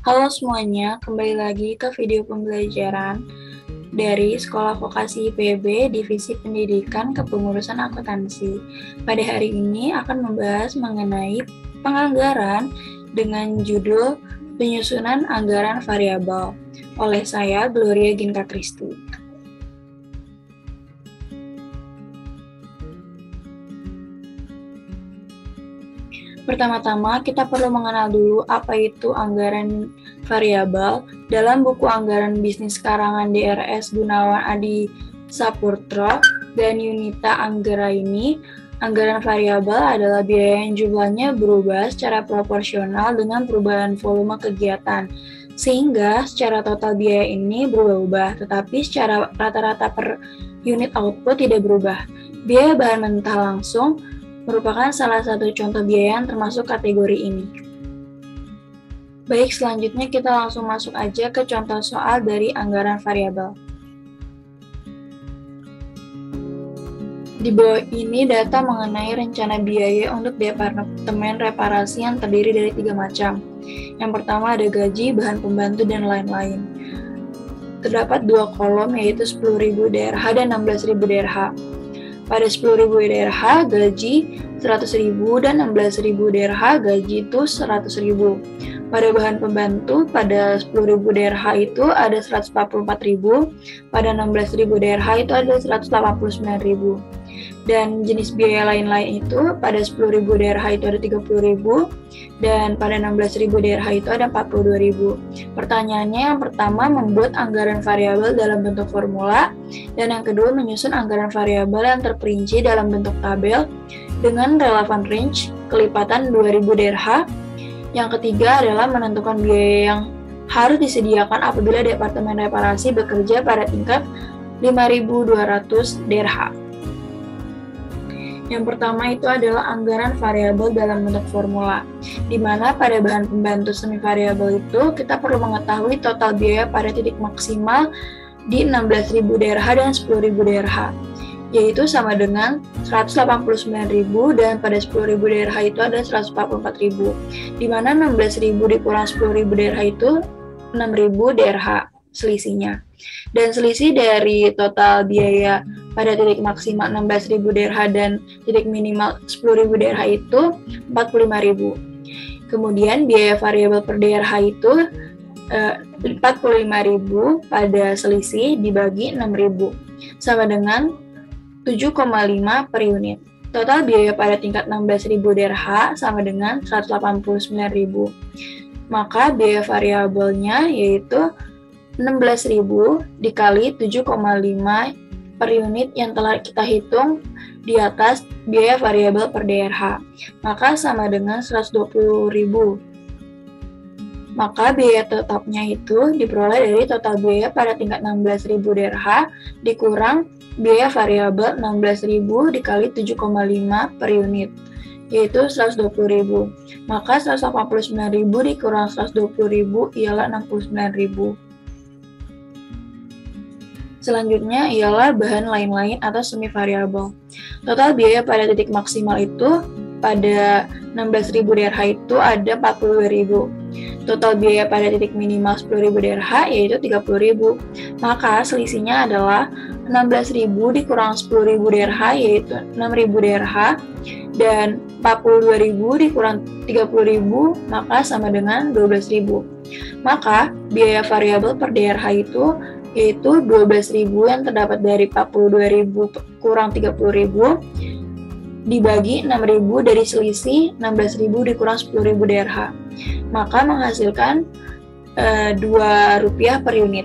Halo semuanya, kembali lagi ke video pembelajaran dari Sekolah Vokasi IPB Divisi Pendidikan Kepengurusan Akuntansi. Pada hari ini akan membahas mengenai penganggaran dengan judul Penyusunan Anggaran Variabel oleh saya, Gloria Ginka Kristi. Pertama-tama, kita perlu mengenal dulu apa itu anggaran variabel. Dalam buku anggaran bisnis karangan DRS Gunawan Adi Saputro dan Yunita Anggara ini, anggaran variabel adalah biaya yang jumlahnya berubah secara proporsional dengan perubahan volume kegiatan. Sehingga secara total biaya ini berubah-ubah, tetapi secara rata-rata per unit output tidak berubah. Biaya bahan mentah langsung merupakan salah satu contoh biaya yang termasuk kategori ini. Baik, selanjutnya kita langsung masuk aja ke contoh soal dari anggaran variabel. Di bawah ini data mengenai rencana biaya untuk Departemen Reparasi yang terdiri dari 3 macam. Yang pertama ada gaji, bahan pembantu, dan lain-lain. Terdapat 2 kolom yaitu 10.000 DRH dan 16.000 DRH. Pada 10.000 DRH gaji 100.000 dan 16.000 DRH gaji itu 100.000. Pada bahan pembantu pada 10.000 DRH itu ada 144.000, pada 16.000 DRH itu ada 189.000. Dan jenis biaya lain-lain itu pada 10.000 DRH itu ada 30.000 dan pada 16.000 DRH itu ada 42.000. Pertanyaannya yang pertama membuat anggaran variabel dalam bentuk formula dan yang kedua menyusun anggaran variabel yang terperinci dalam bentuk tabel dengan relevan range kelipatan 2.000 DRH. Yang ketiga adalah menentukan biaya yang harus disediakan apabila Departemen Reparasi bekerja pada tingkat 5.200 DRH. Yang pertama itu adalah anggaran variabel dalam bentuk formula, di mana pada bahan pembantu semi variabel itu kita perlu mengetahui total biaya pada titik maksimal di 16.000 DRH dan 10.000 DRH, yaitu sama dengan 189.000 dan pada 10.000 DRH itu ada 144.000, di mana 16.000 dikurang 10.000 DRH itu 6.000 DRH selisihnya. Dan selisih dari total biaya pada titik maksimal 16.000 DRH dan titik minimal 10.000 DRH itu 45.000. Kemudian biaya variabel per DRH itu 45.000 pada selisih dibagi 6.000 sama dengan 7,5 per unit. Total biaya pada tingkat 16.000 DRH sama dengan 189.000. Maka biaya variabelnya yaitu 16.000 dikali 7,5 per unit yang telah kita hitung di atas biaya variabel per DRH, maka sama dengan 120.000. Maka biaya tetapnya itu diperoleh dari total biaya pada tingkat 16.000 DRH dikurang biaya variabel 16.000 dikali 7,5 per unit, yaitu 120.000. Maka 189.000 dikurang 120.000 ialah 69.000. Selanjutnya ialah bahan lain-lain atau semi variabel. Total biaya pada titik maksimal itu pada 16.000 DRH itu ada 42.000. Total biaya pada titik minimal 10.000 DRH yaitu 30.000. Maka selisihnya adalah 16.000 dikurang 10.000 DRH yaitu 6.000 DRH dan 42.000 dikurang 30.000 maka sama dengan 12.000. Maka biaya variabel per DRH itu yaitu 12.000 yang terdapat dari 42.000 kurang 30.000 dibagi 6.000 dari selisih 16.000 dikurang 10.000 DRH, maka menghasilkan Rp2 per unit.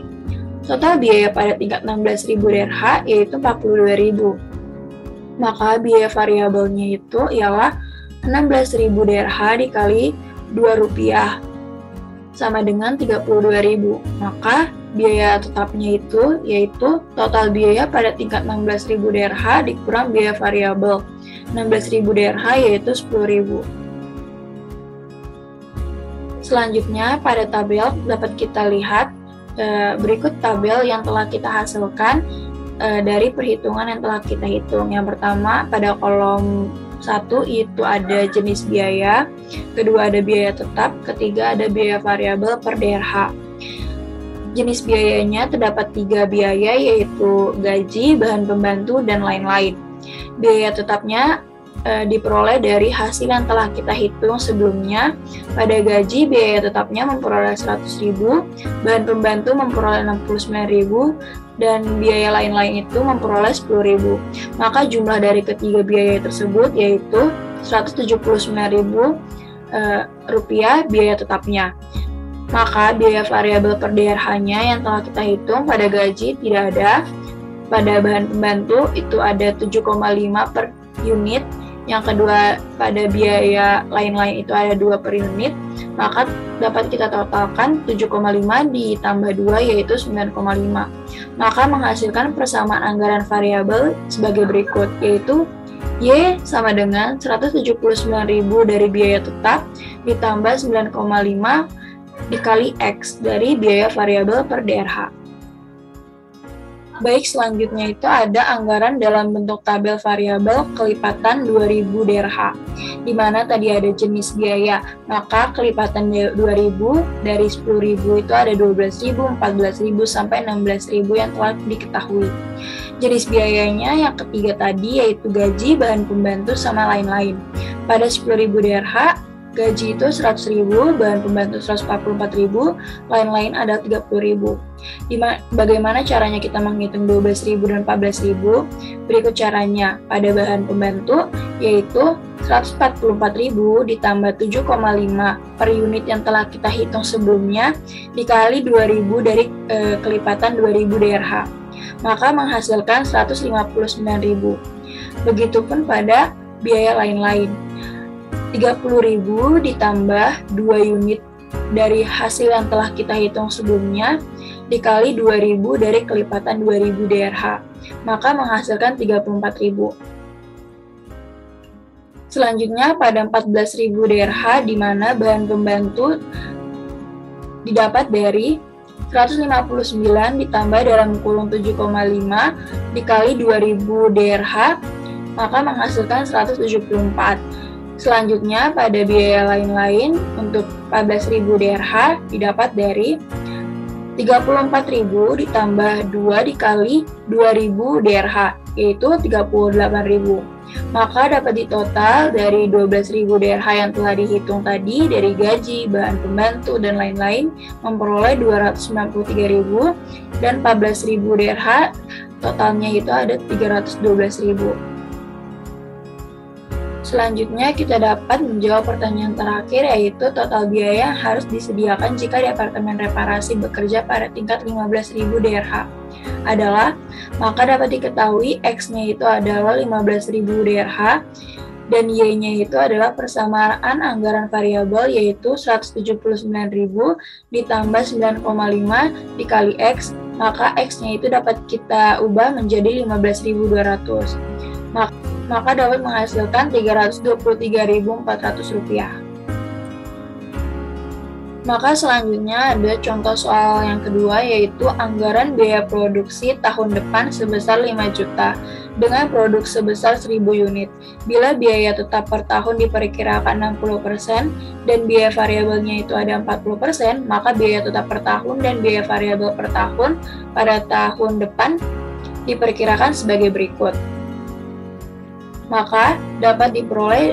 Total biaya pada tingkat 16.000 DRH yaitu 42.000. Maka biaya variabelnya itu ialah 16.000 DRH dikali Rp2 sama dengan 32.000. Maka biaya tetapnya itu yaitu total biaya pada tingkat 16.000 DRH dikurang biaya variabel 16.000 DRH yaitu 10.000. Selanjutnya pada tabel dapat kita lihat berikut tabel yang telah kita hasilkan dari perhitungan yang telah kita hitung. Yang pertama pada kolom Satu, itu ada jenis biaya, kedua ada biaya tetap, ketiga ada biaya variabel per DRH. Jenis biayanya terdapat 3 biaya, yaitu gaji, bahan pembantu, dan lain-lain. Biaya tetapnya diperoleh dari hasil yang telah kita hitung sebelumnya. Pada gaji, biaya tetapnya memperoleh 100.000, bahan pembantu memperoleh 69.000, dan biaya lain-lain itu memperoleh 10.000. Maka jumlah dari ketiga biaya tersebut yaitu 179.000 rupiah biaya tetapnya. Maka biaya variabel per DRH-nya yang telah kita hitung pada gaji tidak ada. Pada bahan pembantu itu ada 7,5 per unit. Yang kedua, pada biaya lain-lain itu ada 2 per unit. Maka dapat kita totalkan 7,5 ditambah 2 yaitu 9,5. Maka menghasilkan persamaan anggaran variabel sebagai berikut, yaitu Y sama dengan 179.000 dari biaya tetap ditambah 9,5 dikali X dari biaya variabel per DRH. Baik, selanjutnya itu ada anggaran dalam bentuk tabel variabel kelipatan 2.000 DRH, di mana tadi ada jenis biaya, maka kelipatan 2.000 dari 10.000 itu ada 12.000, 14.000, sampai 16.000 yang telah diketahui. Jenis biayanya yang ketiga tadi yaitu gaji, bahan pembantu, sama lain-lain. Pada 10.000 DRH, gaji itu 100.000, bahan pembantu 144.000, lain-lain ada 30.000. Bagaimana caranya kita menghitung 12.000 dan 14.000? Berikut caranya. Pada bahan pembantu yaitu 144.000 ditambah 7,5 per unit yang telah kita hitung sebelumnya dikali 2.000 dari kelipatan 2.000 DRH. Maka menghasilkan 159.000. Begitupun pada biaya lain-lain. 30.000 ditambah 2 unit dari hasil yang telah kita hitung sebelumnya dikali 2.000 dari kelipatan 2.000 DRH, maka menghasilkan 34.000. Selanjutnya pada 14.000 DRH di mana bahan pembantu didapat dari 159 ditambah dalam kurung 7,5 dikali 2.000 DRH, maka menghasilkan 174. Selanjutnya, pada biaya lain-lain untuk 14.000 DRH didapat dari 34.000 ditambah 2 dikali 2.000 DRH, yaitu 38.000. Maka dapat ditotal dari 12.000 DRH yang telah dihitung tadi dari gaji, bahan pembantu, dan lain-lain memperoleh 293.000, dan 14.000 DRH totalnya itu ada 312.000. Selanjutnya kita dapat menjawab pertanyaan terakhir, yaitu total biaya yang harus disediakan jika Departemen Reparasi bekerja pada tingkat 15.000 DRH adalah, maka dapat diketahui X-nya itu adalah 15.000 DRH dan Y-nya itu adalah persamaan anggaran variabel yaitu 179.000 ditambah 9,5 dikali X, maka X-nya itu dapat kita ubah menjadi 15.200. Maka dapat menghasilkan Rp323.400. Maka selanjutnya ada contoh soal yang kedua, yaitu anggaran biaya produksi tahun depan sebesar 5 juta dengan produk sebesar 1.000 unit. Bila biaya tetap per tahun diperkirakan 60% dan biaya variabelnya itu ada 40%, maka biaya tetap per tahun dan biaya variabel per tahun pada tahun depan diperkirakan sebagai berikut. Maka dapat diperoleh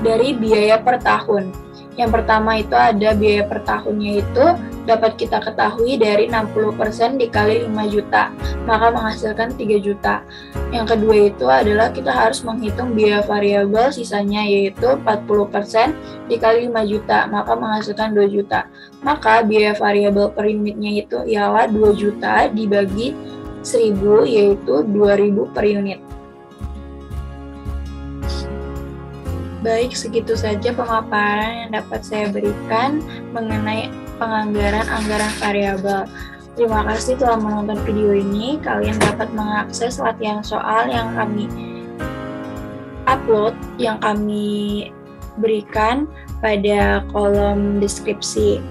dari biaya per tahun. Yang pertama itu ada biaya per tahunnya itu dapat kita ketahui dari 60% dikali 5 juta, maka menghasilkan 3 juta. Yang kedua itu adalah kita harus menghitung biaya variabel sisanya yaitu 40% dikali 5 juta, maka menghasilkan 2 juta. Maka biaya variabel per unitnya itu ialah 2 juta dibagi 1.000 yaitu 2.000 per unit. Baik, segitu saja pemaparan yang dapat saya berikan mengenai penganggaran anggaran variabel. Terima kasih telah menonton video ini. Kalian dapat mengakses latihan soal yang kami upload, yang kami berikan pada kolom deskripsi.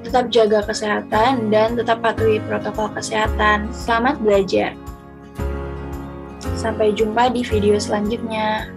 Tetap jaga kesehatan dan tetap patuhi protokol kesehatan. Selamat belajar. Sampai jumpa di video selanjutnya.